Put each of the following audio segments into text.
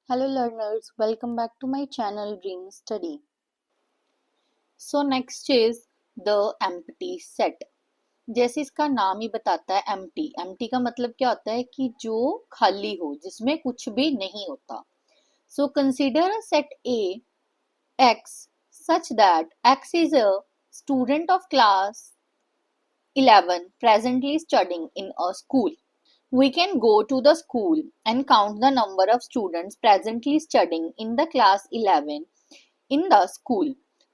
Hello learners, welcome back to my channel Dream Study. So next is the empty set. जैसे इसका नाम ही बताता है empty का मतलब क्या होता है कि जो खाली हो, जिसमें कुछ भी नहीं होता. So consider a set A X such that X is a student of class 11 presently studying in a school. We can go to the school and count the number of students presently studying in the class 11 in the school.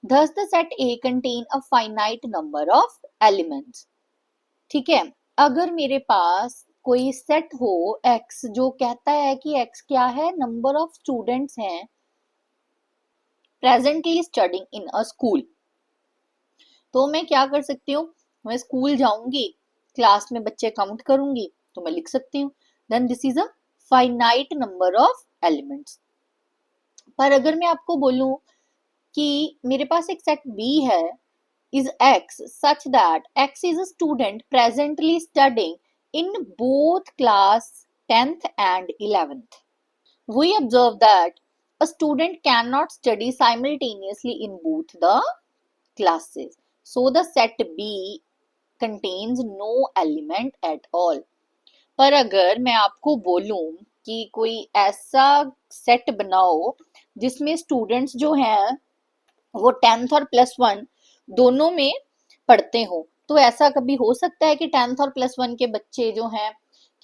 Thus the set A contain a finite number of elements. ठीक है, अगर मेरे पास कोई set हो X जो कहता है कि X क्या है, नंबर ऑफ स्टूडेंट्स हैं presently studying in a school, तो मैं क्या कर सकती हूँ, मैं स्कूल जाऊंगी, क्लास में बच्चे काउंट करूंगी, तो मैं लिख सकती हूँ then this is a finite number of elements. पर अगर मैं आपको बोलूं कि मेरे पास एक सेट B है is X such that X is a student presently studying in both class 10th and 11th. We observe that a student cannot study simultaneously in both the classes. So the set B contains no element at all. पर अगर मैं आपको बोलूं कि कोई ऐसा set बनाओ जिसमें स्टूडेंट्स जो हैं वो 10th और +1 दोनों में पढ़ते हो, तो ऐसा कभी हो सकता है कि 10th और +1 के बच्चे जो हैं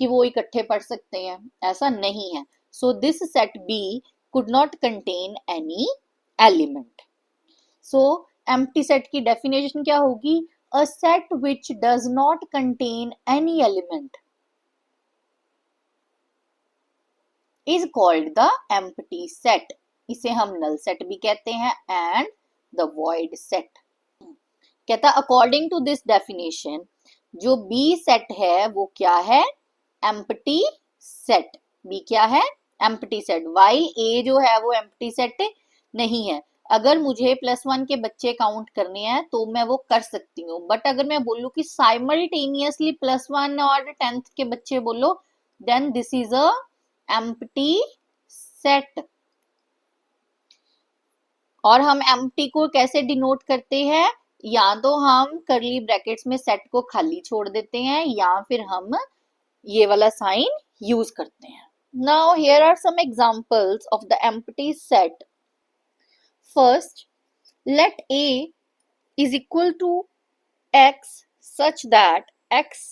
कि वो इकट्ठे पढ़ सकते हैं? ऐसा नहीं है. So this set B could not contain any element. So empty set की डेफिनेशन क्या होगी? A set which does not contain any element is called the empty set. इसे हम नल सेट भी कहते हैं एंड द वॉइड सेट. कहता according to this definition जो बी सेट है वो क्या है? Empty set. बी क्या है? Empty set. वाइल ए जो है वो एम्प्टी सेट नहीं है. अगर मुझे +1 के बच्चे काउंट करने हैं तो मैं वो कर सकती हूँ, बट अगर मैं बोलूँ कि साइमल्टेनियसली +1 और 10th के बच्चे बोलो, then this is a empty set. और हम एम्प्टी को कैसे डिनोट करते हैं? या तो हम करली ब्रैकेट्स में सेट को खाली छोड़ देते हैं या फिर हम ये वाला साइन यूज करते हैं. Now here are some examples of the empty set. First, let A is equal to X such that X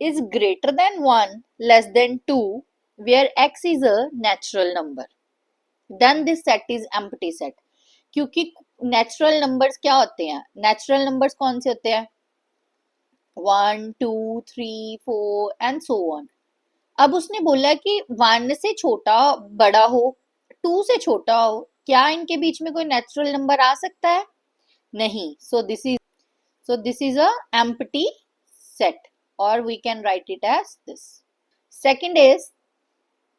is greater than 1 less than 2 where X is a natural number. Then this set is empty set. क्योंकि natural numbers क्या होते हैं? Natural numbers कौन से होते हैं? 1 2 3 4 and so on. अब उसने बोला कि 1 से छोटा बड़ा हो, 2 से छोटा हो, क्या इनके बीच में कोई नेचुरल नंबर आ सकता है? नहीं. So this is a empty set और we can write it as this. Second is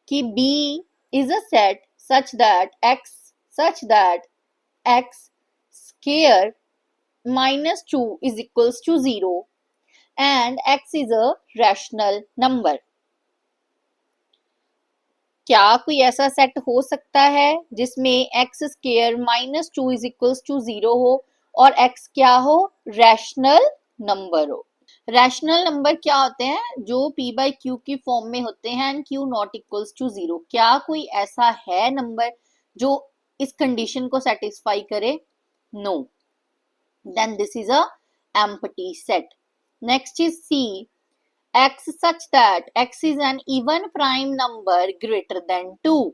कि B is a set such that X square -2 is equals to 0 and X is a rational number. क्या कोई ऐसा set हो सकता है जिसमें x square -2 is equals to 0 हो और x क्या हो? रैशनल नंबर हो. रैशनल नंबर क्या होते हैं? जो p/q की फॉर्म में होते हैं and q not equals to 0. क्या कोई ऐसा है नंबर जो इस कंडीशन को सेटिस्फाई करे? No. Then this is a empty set. Next is C. X such that X is an even prime number greater than 2.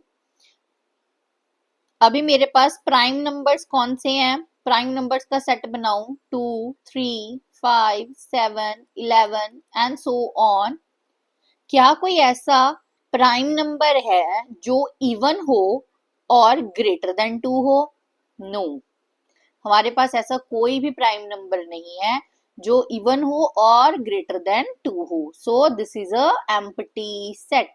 अभी मेरे पास प्राइम नंबर्स कौन से हैं? प्राइम नंबर्स का सेट बनाऊं 2 3 5 7 11 एंड सो ऑन. क्या कोई ऐसा प्राइम नंबर है जो इवन हो और ग्रेटर देन 2 हो? नो. हमारे पास ऐसा कोई भी प्राइम नंबर नहीं है जो इवन हो और ग्रेटर देन 2 हो. सो this is a empty set.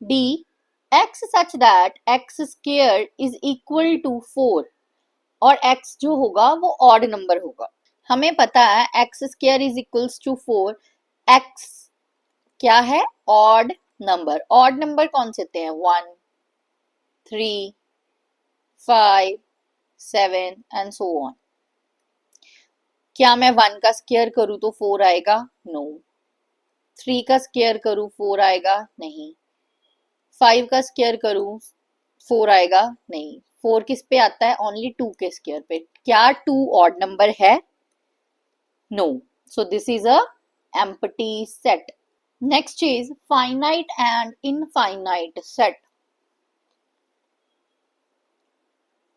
D. X such that X square is equal to 4 और X जो होगा वो ऑड नंबर होगा. हमें पता है X square is equals to 4. X क्या है? Odd number. ऑड नंबर कौन से होते हैं? 1 3, 5, 7 एंड सो ऑन। क्या मैं 1 का स्क्वायर करूं तो 4 आएगा? नो। 3 का स्क्वायर करूं 4 आएगा? नहीं। 5 का स्क्वायर करूं 4 आएगा? नहीं। 4 किस पे आता है? ओनली 2 के स्क्वायर पे। क्या 2 ऑड नंबर है? No. So this is a empty set. Next is finite and infinite set.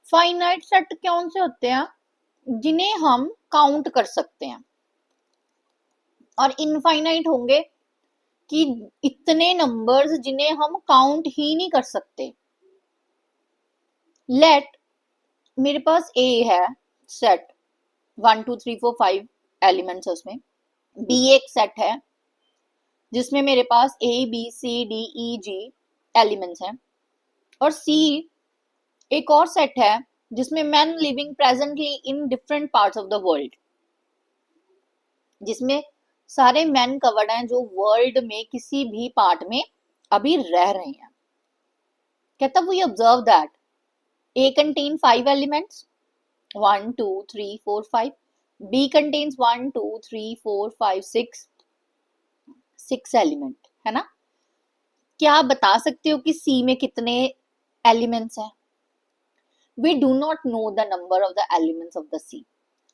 Finite set कौन से होते हैं? जिन्हें हम काउंट कर सकते हैं। और इनफाइनाइट होंगे कि इतने नंबर्स जिन्हें हम काउंट ही नहीं कर सकते। लेट मेरे पास ए है सेट 1 2 3 4 5 एलिमेंट्स है उसमें। बी एक सेट है जिसमें मेरे पास A B C D E G elements हैं। और सी एक और सेट है जिसमें man living presently in different parts of the world, जिसमें सारे मैन कवर्ड हैं जो वर्ल्ड में किसी भी पार्ट में अभी रह रहे हैं। कहता we observe that A contains 5 elements 1 2 3 4 5. B contains 1 2 3 4 5 6 element है ना। क्या आप बता सकते हो कि C में कितने एलिमेंट्स हैं? We do not know the number of the elements of the C.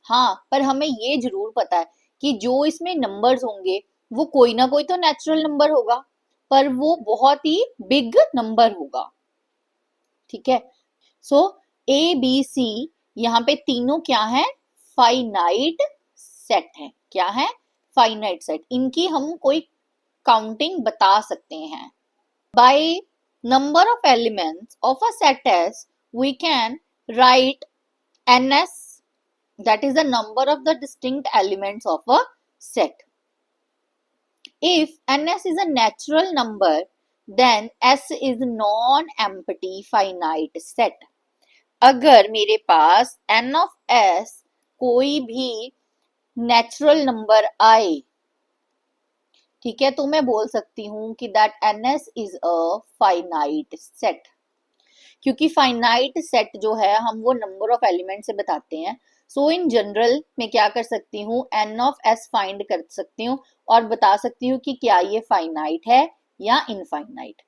हाँ, पर हमें ये जरूर पता है कि जो इसमें नंबर्स होंगे वो कोई ना कोई तो नेचुरल नंबर होगा, पर वो बहुत ही बिग नंबर होगा। ठीक है। सो ए बी सी यहाँ पे तीनों क्या है? फाइनाइट सेट है। क्या है? Finite set. इनकी हम कोई काउंटिंग बता सकते हैं। By number of elements of a set S V can right ns, that is the number of the distinct elements of a set. If ns is a natural number, then s is non-empty finite set. अगर मेरे पास n of s कोई भी natural number आए, ठीक है, तो मैं बोल सकती हूं कि that ns is a finite set. क्योंकि फाइनाइट सेट जो है हम वो नंबर ऑफ एलिमेंट से बताते हैं। सो इन जनरल मैं क्या कर सकती हूँ? n ऑफ s फाइंड कर सकती हूँ और बता सकती हूँ कि क्या ये फाइनाइट है या infinite.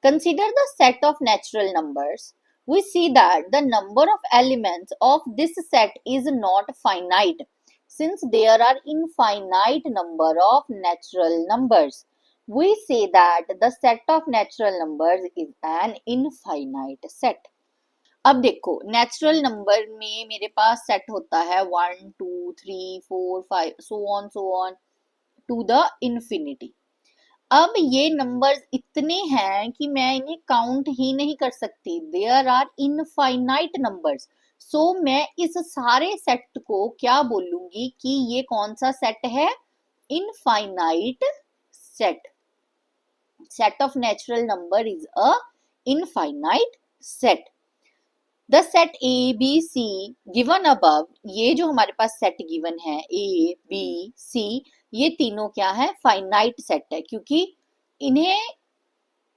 Consider the set of natural numbers. We see that the number of elements of this set is not finite, since there are infinite number of natural numbers. We say that the set of natural numbers is an infinite set. अब देखो, natural number में मेरे पास set होता है 1 2 3 4 5 so on to the infinity. अब ये numbers इतने हैं कि मैं इन्हें काउंट ही नहीं कर सकती। There are infinite numbers. So मैं इस सारे सेट को क्या बोलूंगी कि ये कौन सा सेट है? Infinite set. Set of natural number is a infinite set. The set A B C given above, ये जो हमारे पास सेट गिवन है ए बी सी, ये तीनों क्या है? फाइनाइट सेट है, क्योंकि इन्हें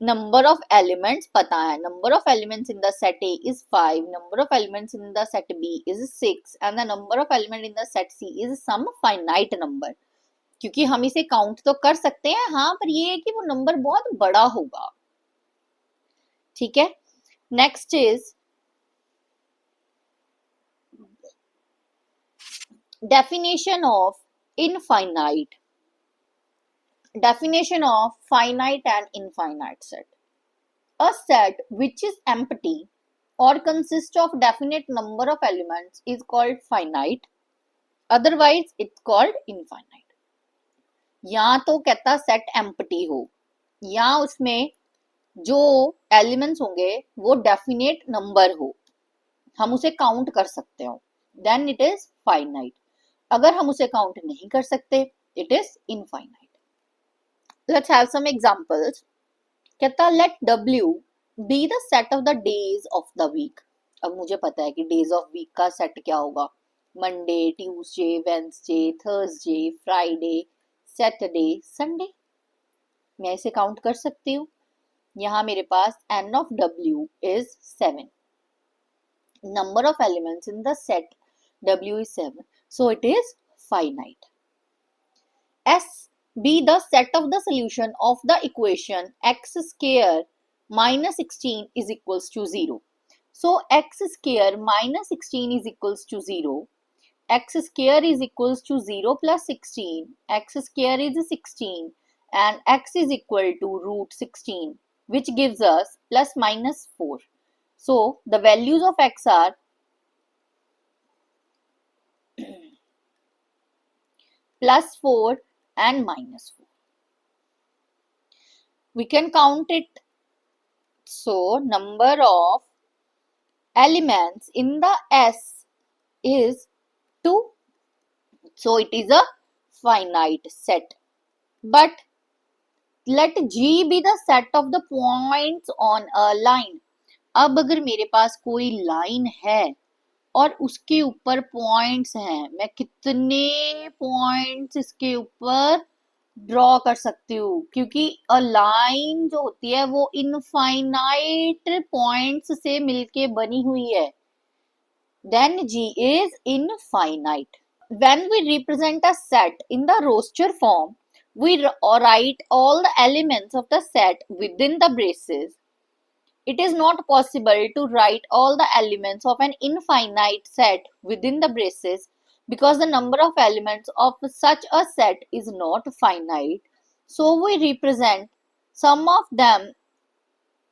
नंबर ऑफ एलिमेंट्स पता है। Number of elements in the set A is 5, number of elements in the set B is 6 and the number of element in the set C is some finite number. क्योंकि हम इसे count तो कर सकते हैं, हाँ, पर ये है कि वो नंबर बहुत बड़ा होगा। ठीक है। Next is definition of infinite. Definition of finite and infinite set. A set which is empty or consists of definite number of elements is called finite, otherwise it's called infinite. या तो कहता set empty हो या उसमें जो elements होंगे वो definite number हो, हम उसे काउंट कर सकते हो, देन इट इज फाइनाइट। अगर हम उसे काउंट नहीं कर सकते, it is infinite. Let's have some examples. कहता let W be the set of the days of the week. अब मुझे पता है कि डेज ऑफ वीक का सेट क्या होगा? Monday, Tuesday, Wednesday, Thursday, Friday, Saturday, Sunday. मैं इसे काउंट कर सकती हूँ। यहाँ मेरे पास n of w is 7. Number of elements in the set w is 7. So it is finite. S be the set of the solution of the equation x square minus 16 is equals to 0. So x square minus 16 is equals to 0. X square is equals to 0 plus 16. X square is 16 and x is equal to root 16, which gives us plus minus 4. So the values of x are plus 4 and minus 4. We can count it. So number of elements in the S is 2. So it is a finite set. But let G be the set of the points on a line. अब अगर मेरे पास कोई line है और उसके ऊपर points हैं, मैं कितने पॉइंट्स इसके ऊपर ड्रॉ कर सकती हूँ, क्योंकि अ लाइन जो होती है वो इनफाइनाइट पॉइंट्स से मिलके बनी हुई है. Then G is infinite. When we represent a set in the roster form, we write all the elements of the set within the braces. It is not possible to write all the elements of an infinite set within the braces because the number of elements of such a set is not finite. So we represent some of them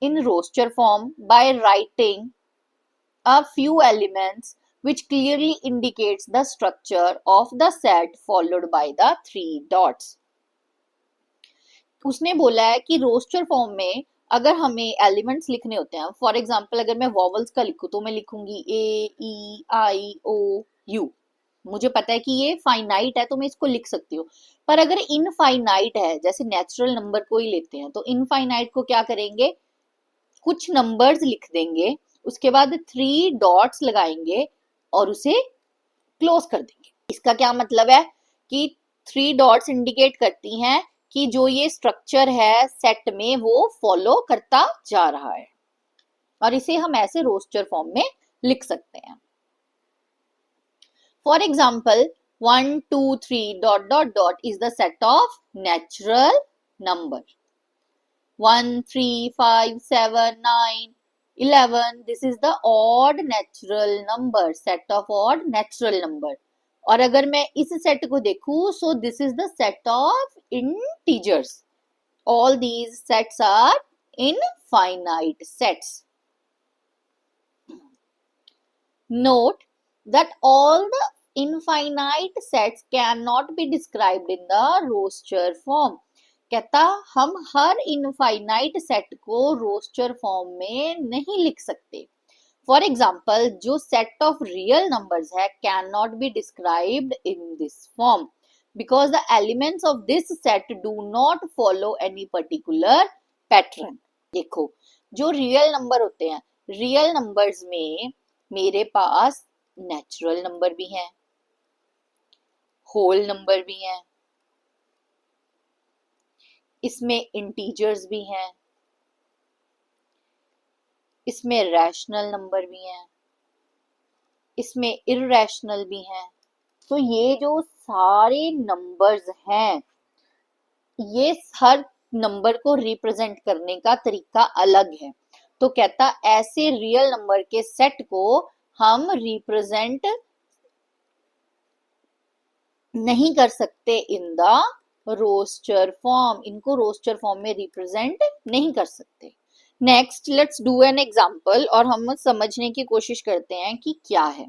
in roster form by writing a few elements which clearly indicates the structure of the set followed by the 3 dots. उसने बोला है कि roster form में अगर हमें elements लिखने होते हैं, फॉर एग्जांपल अगर मैं वॉवल्स का लिखूं तो मैं लिखूंगी ए ई आई ओ यू. मुझे पता है कि ये फाइनाइट है तो मैं इसको लिख सकती हूँ. पर अगर इनफाइनाइट है, जैसे नेचुरल नंबर को ही लेते हैं, तो इनफाइनाइट को क्या करेंगे, कुछ नंबर्स लिख देंगे, उसके बाद 3 डॉट्स लगाएंगे और उसे क्लोज कर देंगे. इसका क्या मतलब है कि 3 डॉट्स इंडिकेट करती हैं कि जो ये स्ट्रक्चर है सेट में वो फॉलो करता जा रहा है, और इसे हम ऐसे रोस्टर फॉर्म में लिख सकते हैं. For example 1 2 3 dot dot dot is the set of natural number. 1 3 5 7 9 11 this is the odd natural number, set of odd natural number. और अगर मैं इस सेट को देखूं, so this is the set of integers. All these sets are infinite sets. Note that all the infinite sets can not be described in the roster form. कहता हम हर infinite set को roster form में नहीं लिख सकते. For example, जो set of real numbers है cannot be described in this form because the elements of this set do not follow any particular pattern. देखो, जो real number होते हैं, real numbers में मेरे पास natural number भी हैं, whole number भी हैं, इसमें integers भी हैं, इसमें रैशनल नंबर भी हैं, इसमें इररेशनल भी हैं. तो ये जो सारे नंबर्स हैं, ये हर नंबर को रिप्रेजेंट करने का तरीका अलग है. तो कहता ऐसे रियल नंबर के सेट को हम रिप्रेजेंट नहीं कर सकते इन द रोस्टर फॉर्म. इनको रोस्टर फॉर्म में रिप्रेजेंट नहीं कर सकते. Next let's do an example और हम समझने की कोशिश करते हैं कि क्या है.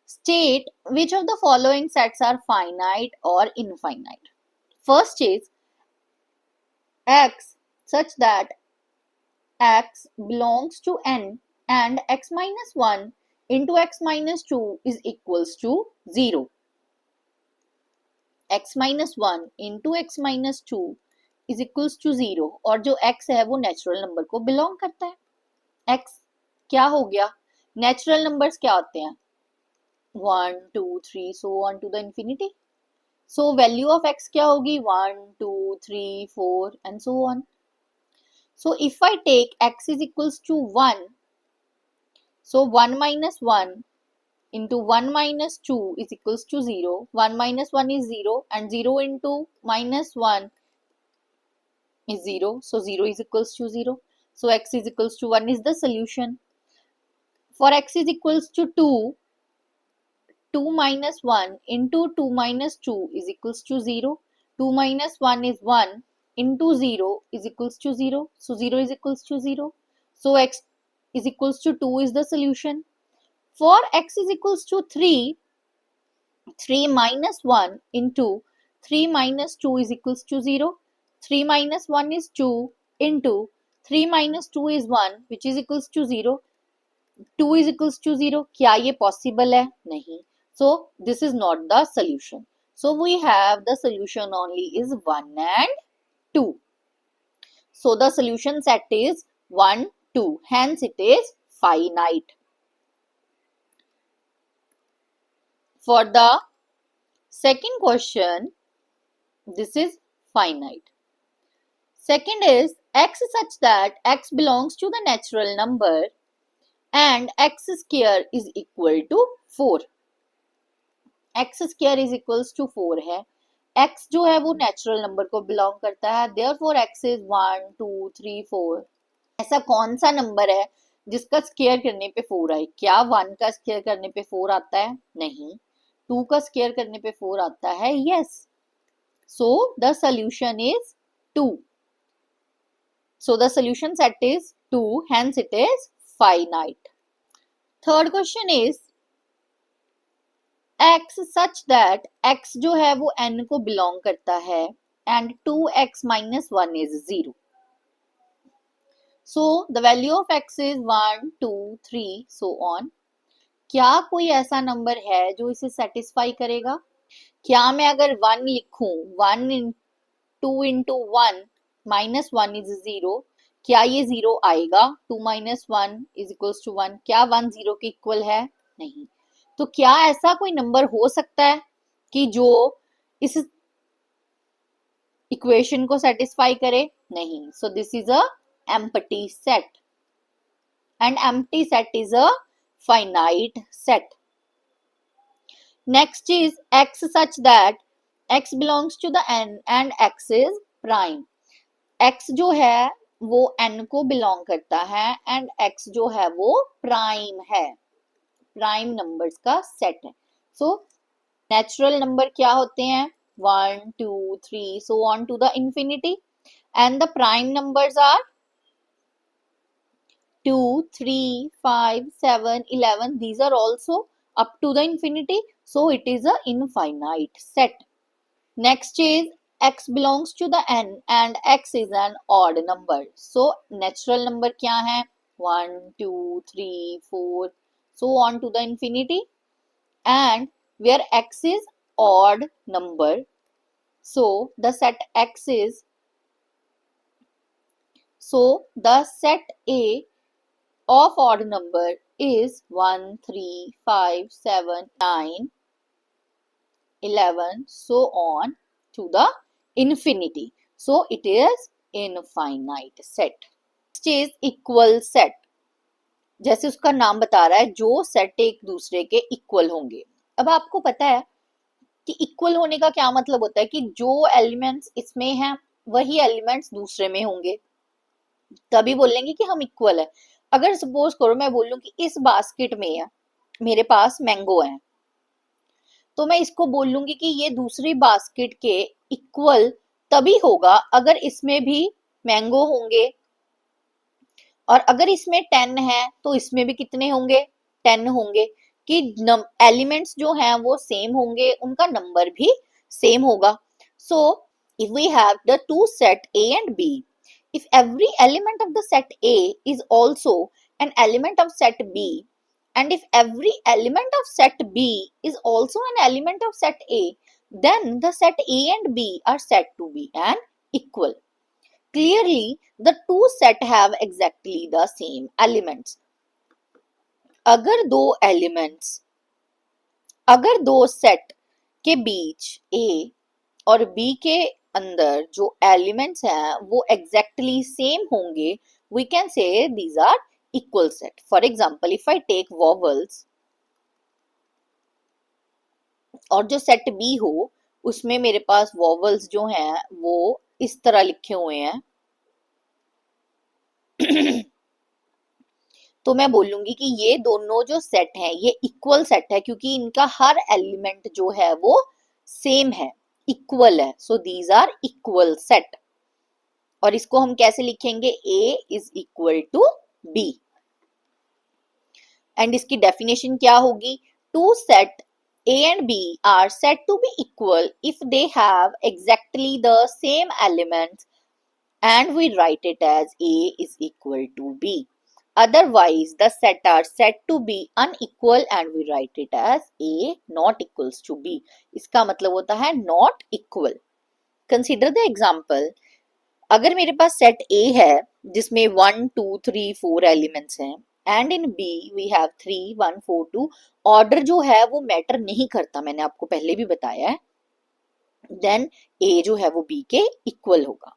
State which of the following sets are finite और infinite. First is x such that x belongs to n and x minus 1 into x minus 2 is equals to 0. x minus 1 into x minus 2 is equals to 0. और जो x है वो natural number को belong करता है. x क्या हो गया, नेचुरल नंबर्स क्या होते हैं, 1 2 3 so on to the infinity. So value of x क्या होगी, 1 2 3 4 and so on. So if I take x is equals to 1, so 1 minus 1 into 1 minus 2 is equals to 0. 1 minus 1 is 0 and 0 into minus 1 is 0. So 0 is equals to 0. So x is equals to 1 is the solution. For x is equals to 2, 2 minus 1 into 2 minus 2 is equals to 0. 2 minus 1 is 1 into 0 is equals to 0. So 0 is equals to 0. So x is equals to 2 is the solution. For x is equals to 3, 3 minus 1 into 3 minus 2 is equals to 0. 3 minus 1 is 2 into 3 minus 2 is 1 which is equals to 0. 2 is equals to 0. क्या ये possible है? नहीं. So this is not the solution. So we have the solution only is 1 and 2. So the solution set is 1, 2. Hence it is finite. For the second question, this is finite. Second is x such that x belongs to the natural number and x square is equal to 4. x square is equals to 4 है. x जो है वो natural number को belong करता है. Therefore x is 1, 2, 3, 4. ऐसा कौन सा नंबर है जिसका स्क्वायर करने पे 4 आए? क्या 1 का स्क्वायर करने पे 4 आता है? नहीं. 2 का स्क्वायर करने पे 4 आता है? Yes. So the solution is 2. So the solution set is 2, hence it is finite. Third question is x such that x जो है वो n को belong करता है and 2x minus 1 is 0. So the value of x is 1, 2, 3 so on. क्या कोई ऐसा number है जो इसे सेटिस्फाई करेगा? क्या मैं अगर 1 लिखूं, 1 in 2 into 1 minus 1 is 0, क्या ये 0 आएगा? 2 minus 1 is equals to 1. क्या 1 0 के इक्वल है? नहीं. तो क्या ऐसा कोई नंबर हो सकता है कि जो इस इक्वेशन को सेटिस्फाई करे? नहीं. So this is a empty set and empty set is a finite set. Next is x such that x belongs to the n and x is prime. x जो है वो n को belong करता है and x जो है वो prime है. प्राइम नंबर्स का सेट है. सो नेचुरल नंबर क्या होते हैं? 1, 2, 3 so on to the infinity and the prime numbers are 2, 3, 5, 7, 11. These are also up to the infinity. So it is a infinite set. Next is x belongs to the n and x is an odd number. So natural number क्या है? 1, 2, 3, 4 so on to the infinity and where x is odd number. So the set x is, so the set A of odd number is 1, 3, 5, 7, 9, 11 so on to the infinity. So it is infinite set. Next is equal set. जैसे उसका नाम बता रहा है, जो set एक दूसरे के इक्वल होंगे. अब आपको पता है कि इक्वल होने का क्या मतलब होता है कि जो एलिमेंट्स इसमें हैं वही एलिमेंट्स दूसरे में होंगे, तभी बोलेंगे कि हम इक्वल है. अगर सपोज करो मैं बोलूं कि इस बास्केट में है, मेरे पास मैंगो है, तो मैं इसको बोल लूंगी कि ये दूसरी बास्केट के इक्वल तभी होगा अगर इसमें भी मैंगो होंगे, और अगर इसमें 10 है तो इसमें भी कितने होंगे? 10 होंगे. कि एलिमेंट्स जो हैं वो सेम होंगे, उनका नंबर भी सेम होगा. So if we have the two set A and B, if every element of the set A is also an element of set B, and if every element of set B is also an element of set A, then the set A and B are said to be an equal. Clearly, the two set have exactly the same elements. अगर दो set के बीच A और B के अंदर जो elements हैं वो exactly same होंगे, we can say these are equal set. For example if I take vowels और जो सेट बी हो उसमें मेरे पास वॉवल्स जो हैं वो इस तरह लिखे हुए हैं तो मैं बोलूंगी कि ये दोनों जो सेट हैं ये इक्वल सेट है क्योंकि इनका हर एलिमेंट जो है वो सेम है, इक्वल है. So these are equal set. और इसको हम कैसे लिखेंगे? A is equal to B. And इसकी डेफिनेशन क्या होगी? Two set A and B are said to be equal if they have exactly the same elements and we write it as A is equal to B. Otherwise, the set are said to be unequal and we write it as A not equals to B. इसका मतलब होता है not equal. Consider the example. अगर मेरे पास set A है जिसमें 1, 2, 3, 4 elements हैं and in B we have 3, 1, 4, 2. Order जो है वो मैटर नहीं करता, मैंने आपको पहले भी बताया है. देन A जो है वो B के इक्वल होगा.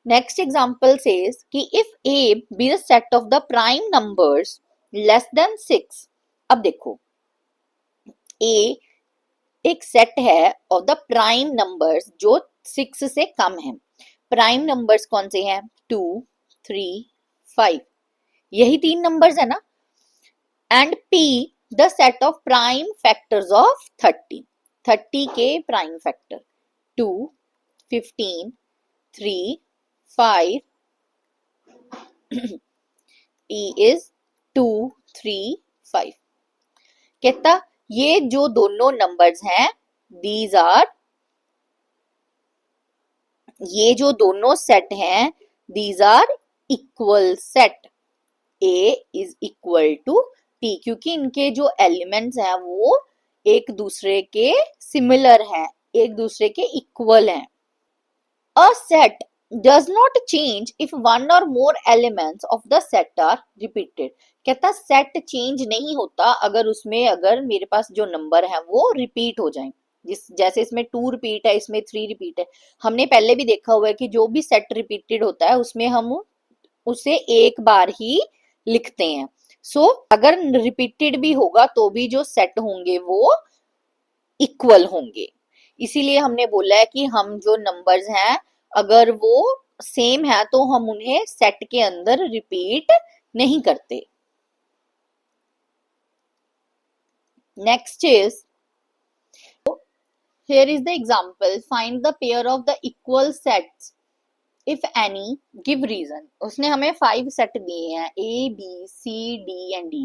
नेक्स्ट एग्जाम्पल सेज कि if A B the set of the prime numbers less than 6. अब देखो A एक सेट है ऑफ द प्राइम नंबर्स जो 6 से कम है. प्राइम नंबर्स कौन से हैं? 2, 3, 5. यही 3 नंबर्स है ना. And P the set of prime factors of 30. 30 के प्राइम फैक्टर 2, 15, 3, 5. P is 2, 3, 5. कहता ये जो दोनों नंबर्स हैं दीज आर, ये जो दोनों सेट हैं these are equal set. A is equal to P क्योंकि इनके जो एलिमेंट्स हैं वो एक दूसरे के सिमिलर हैं, एक दूसरे के इक्वल हैं. A set does not change if one or more elements of the set are repeated. कहता सेट चेंज नहीं होता अगर मेरे पास जो नंबर है वो रिपीट हो जाए. जैसे इसमें 2 रिपीट है, इसमें 3 रिपीट है. हमने पहले भी देखा हुआ है कि जो भी सेट रिपीटेड होता है उसमें हम उसे एक बार ही लिखते हैं. सो अगर रिपीटेड भी होगा तो भी जो सेट होंगे वो इक्वल होंगे. इसीलिए हमने बोला है कि हम जो नंबर्स हैं अगर वो सेम है तो हम उन्हें सेट के अंदर रिपीट नहीं करते. Next is, here is the example, find the pair of the equal sets if any, give reason. उसने हमें 5 सेट दिए हैं A, B, C, D and D.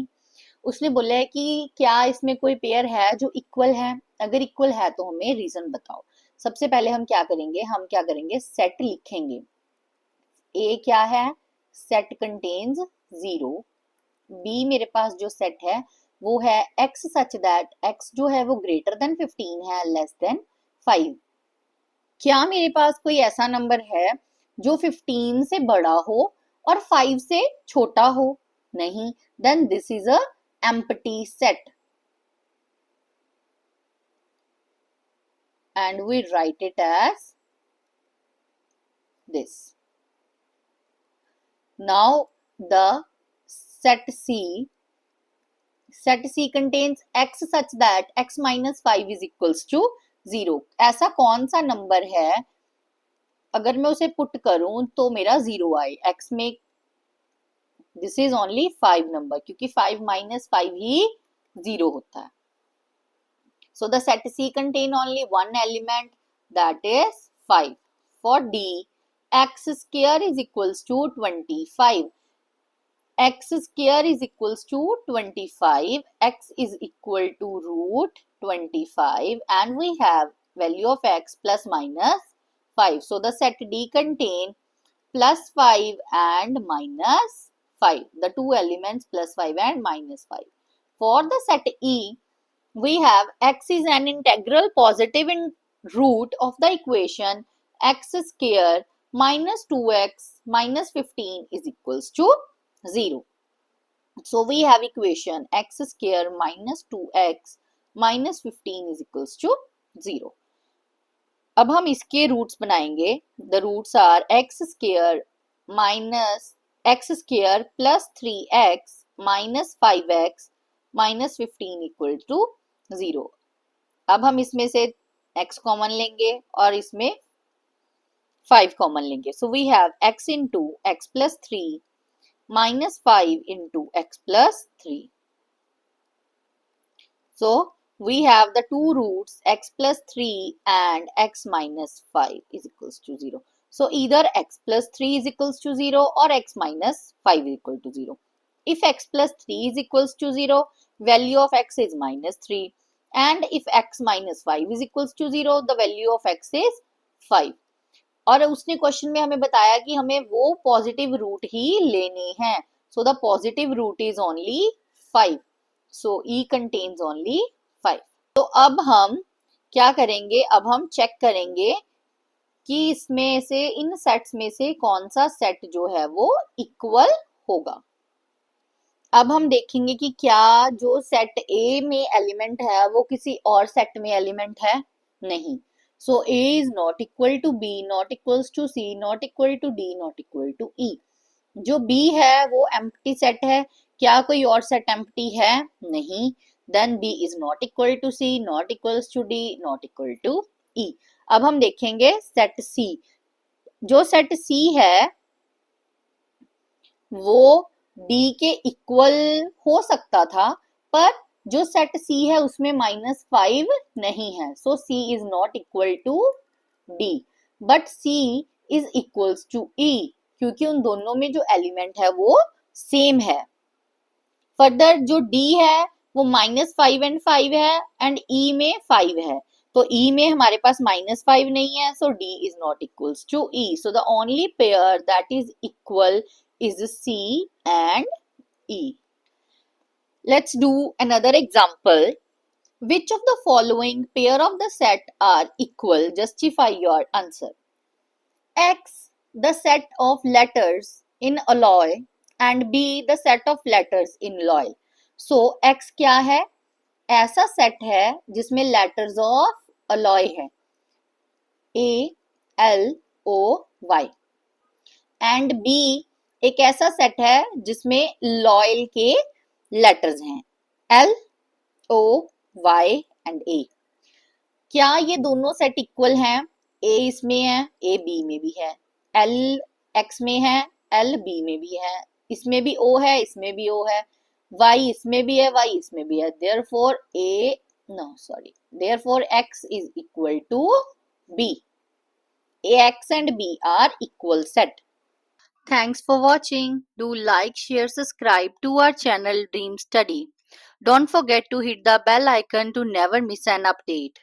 उसने बोला है कि क्या इसमें कोई पेयर है जो इक्वल है? अगर इक्वल है तो हमें रीजन बताओ. सबसे पहले हम क्या करेंगे सेट लिखेंगे. A क्या है? Set contains 0. B मेरे पास जो सेट है वो है x सच दैट x जो है वो ग्रेटर देन 15 है, लेस देन 5. क्या मेरे पास कोई ऐसा नंबर है जो 15 से बड़ा हो और 5 से छोटा हो? नहीं. Then this is a empty set and we write it as this. Now the set C contains x such that x minus 5 is equals to 0. ऐसा कौन सा नंबर है अगर मैं उसे पुट करूं तो मेरा 0 आए? x में दिस इज ओनली 5 नंबर क्योंकि 5 minus 5 ही 0 होता है. So the set C contain only one element, that is 5. For D, x square is equals to 25. X square is equals to 25. X is equal to root 25 and we have value of x plus minus 5. So the set D contain plus 5 and minus 5. The two elements plus 5 and minus 5. For the set E, we have x is an integral positive in root of the equation x square minus 2x minus 15 is equals to 0. So we have equation x square minus 2x minus 15 is equals to 0. अब हम इसके roots बनाएंगे. The roots are x square minus x square plus 3x minus 5x minus 15 equal to 0. अब हम इसमें से x common लेंगे और इसमें 5 कॉमन लेंगे. So we have x into x plus 3 minus 5 into x plus 3. So we have the two roots x plus 3 and x minus 5 is equals to 0. So either x plus 3 is equals to 0 or x minus 5 is equal to 0. If x plus 3 is equals to 0, value of x is minus 3. And if x minus 5 is equals to 0, the value of x is 5. और उसने question में हमें बताया कि हमें वो positive root ही लेनी है. So the positive root is only 5. So E contains only 5. तो अब हम क्या करेंगे, अब हम चेक करेंगे कि इसमें से इन सेट्स में से कौन सा सेट जो है वो इक्वल होगा. अब हम देखेंगे कि क्या जो सेट ए में एलिमेंट है वो किसी और सेट में एलिमेंट है. नहीं. So A is not equal to B, not equals to C, not equal to D, not equal to E. जो B है वो empty set है. क्या कोई और set empty है? नहीं. Then B is not equal to C, not equals to D, not equal to E. अब हम देखेंगे set C. जो set C है वो D के इक्वल हो सकता था, पर जो सेट C है उसमें -5 नहीं है. So C is not equal to D, but C is equals to E, क्योंकि उन दोनों में जो एलिमेंट है वो सेम है. फर्दर जो D है वो -5 एंड 5 है एंड E में 5 है. तो E में हमारे पास -5 नहीं है, so D is not equals to E. So the only pair that is equal is C and E. Let's do another example. Which of the following pair of the set are equal? Justify your answer. X, the set of letters in alloy, and B, the set of letters in loy. So X क्या है? ऐसा set है जिसमें letters of alloy है, A, L, O, Y. And B एक ऐसा set है जिसमें लॉयल के लेटर्स हैं, L, O, Y and A. क्या ये दोनों सेट इक्वल हैं? A इसमें है, A B में भी है, L X में है, L B में भी है, इसमें भी O है, इसमें भी O है, Y इसमें भी है, Y इसमें भी है. Therefore X is equal to B. X and B are equal set. Thanks for watching. Do like, share, subscribe to our channel Dream Study. Don't forget to hit the bell icon to never miss an update.